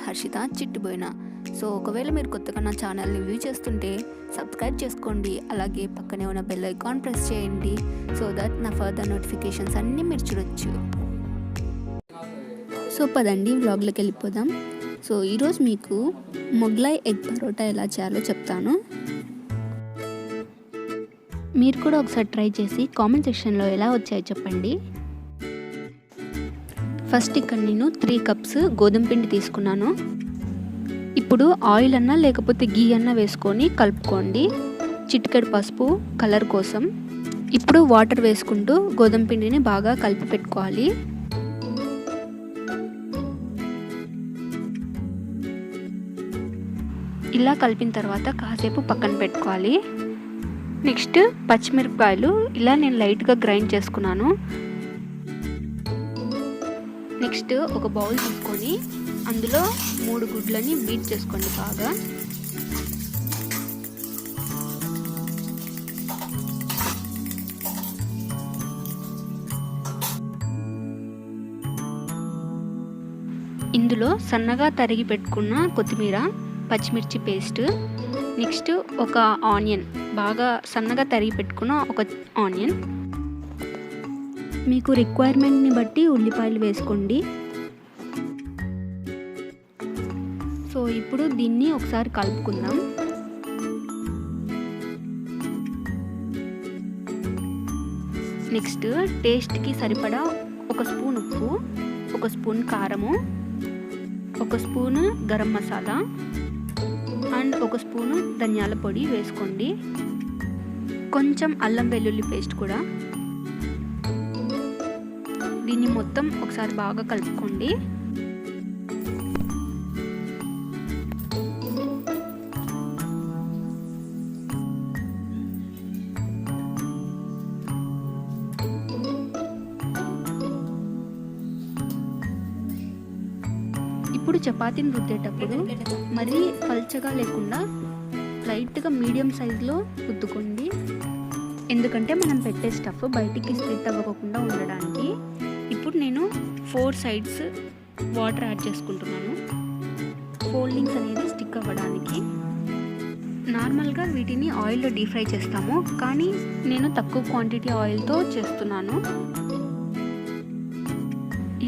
Harshita Chittiboina. So ఒకవేళ మీరు కొత్తగా నా ఛానల్ని వ్యూ చేస్తుంటే సబ్స్క్రైబ్ చేసుకోండి, అలాగే పక్కనే ఉన్న బెల్ ఐకాన్ ప్రెస్ చేయండి సో దట్ నా ఫర్దర్ నోటిఫికేషన్స్ అన్నీ మీరు చూడొచ్చు. సో పదండి వ్లాగ్లోకి వెళ్ళిపోదాం. సో ఈరోజు మీకు మొగ్లాయ్ ఎగ్ పరోటా ఎలా చేయాలో చెప్తాను. మీరు కూడా ఒకసారి ట్రై చేసి కామెంట్ సెక్షన్లో ఎలా వచ్చాయో చెప్పండి. ఫస్ట్ ఇక్కడ నేను 3 కప్స్ గోధుమ పిండి తీసుకున్నాను. ఇప్పుడు ఆయిల్ అన్నా లేకపోతే ఘీ అన్నా వేసుకొని కలుపుకోండి. చిటికెడు పసుపు కలర్ కోసం. ఇప్పుడు వాటర్ వేసుకుంటూ గోధుమ పిండిని బాగా కలిపి పెట్టుకోవాలి. ఇలా కలిపిన తర్వాత కాసేపు పక్కన పెట్టుకోవాలి. నెక్స్ట్ పచ్చిమిరపకాయలు ఇలా నేను లైట్గా గ్రైండ్ చేసుకున్నాను. నెక్స్ట్ ఒక బౌల్ తీసుకొని అందులో 3 గుడ్లని బీట్ చేసుకోండి బాగా. ఇందులో సన్నగా తరిగి పెట్టుకున్న కొత్తిమీర, పచ్చిమిర్చి పేస్ట్, నెక్స్ట్ ఒక ఆనియన్, బాగా సన్నగా తరిగి పెట్టుకున్న ఒక ఆనియన్, మీకు రిక్వైర్మెంట్ని బట్టి ఉల్లిపాయలు వేసుకోండి. సో ఇప్పుడు దీన్ని ఒకసారి కలుపుకుందాం. నెక్స్ట్ టేస్ట్కి సరిపడా 1 స్పూన్ ఉప్పు, 1 స్పూన్ కారము, 1 spoon garam masala and 1 spoon ధనియాల పొడి వేసుకోండి. కొంచెం అల్లం వెల్లుల్లి పేస్ట్ కూడా. దీన్ని మొత్తం ఒకసారి బాగా కలుపుకోండి. ఇప్పుడు చపాతీని రుద్దేటప్పుడు మరీ పల్చగా లేకుండా లైట్గా మీడియం సైజులో రుద్దుకోండి. ఎందుకంటే మనం పెట్టే స్టఫ్ బయటికి స్ప్లిట్ అవ్వకుండా ఉండడానికి. ఇప్పుడు నేను 4 సైడ్స్ వాటర్ యాడ్ చేసుకుంటున్నాను, ఫోల్డింగ్స్ అనేది స్టిక్ అవ్వడానికి. నార్మల్గా వీటిని ఆయిల్లో డీప్ ఫ్రై చేస్తాము, కానీ నేను తక్కువ క్వాంటిటీ ఆయిల్తో చేస్తున్నాను.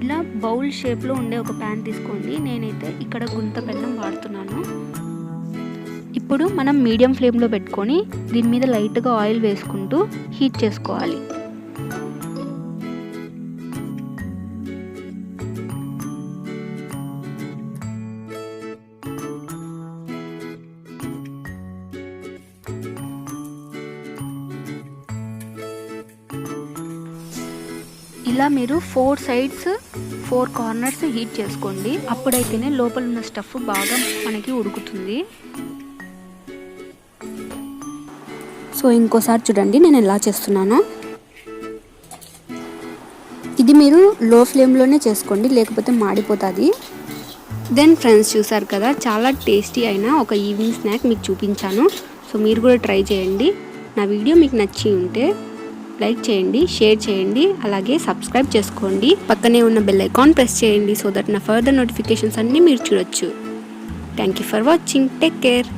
ఇలా బౌల్ షేప్లో ఉండే ఒక ప్యాన్ తీసుకోండి. నేనైతే ఇక్కడ గుంత పెన్నం వాడుతున్నాను. ఇప్పుడు మనం మీడియం ఫ్లేమ్లో పెట్టుకొని దీని మీద లైట్గా ఆయిల్ వేసుకుంటూ హీట్ చేసుకోవాలి. ఇలా మీరు 4 సైడ్స్ 4 కార్నర్స్ హీట్ చేసుకోండి. అప్పుడైతేనే లోపల ఉన్న స్టఫ్ బాగా మనకి ఉడుకుతుంది. సో ఇంకోసారి చూడండి నేను ఎలా చేస్తున్నానో. ఇది మీరు లో ఫ్లేమ్లోనే చేసుకోండి, లేకపోతే మాడిపోతుంది. దెన్ ఫ్రెండ్స్, చూసారు కదా, చాలా టేస్టీ అయిన ఒక ఈవినింగ్ స్నాక్ మీకు చూపించాను. సో మీరు కూడా ట్రై చేయండి. నా వీడియో మీకు నచ్చి ఉంటే లైక్ చేయండి, షేర్ చేయండి, అలాగే సబ్స్క్రైబ్ చేసుకోండి. పక్కనే ఉన్న బెల్ ఐకాన్ ప్రెస్ చేయండి సో దట్ నా ఫర్దర్ నోటిఫికేషన్స్ అన్నీ మీరు చూడొచ్చు. Thank you for watching. Take care.